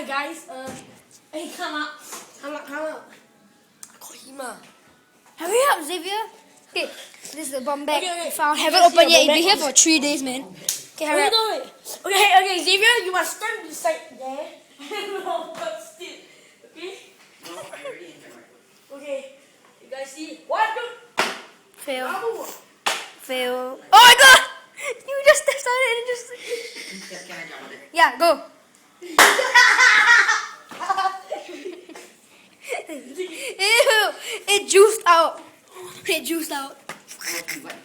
Hi guys. Hey, come out. Come out. Call him. Hurry up, Xavier. Okay, this is the bomb bag Okay. we found. Haven't opened yet. It's been here for 3 days, man. Okay, hurry up. Okay, Xavier, you must stand beside there. No, but still. Okay? No, I already entered my phone. Okay. You guys see? What? Fail. Bravo. Fail. Oh my god! You just started and just... Can I jump on it? Yeah, go. Ew! It juiced out. It juiced out. What?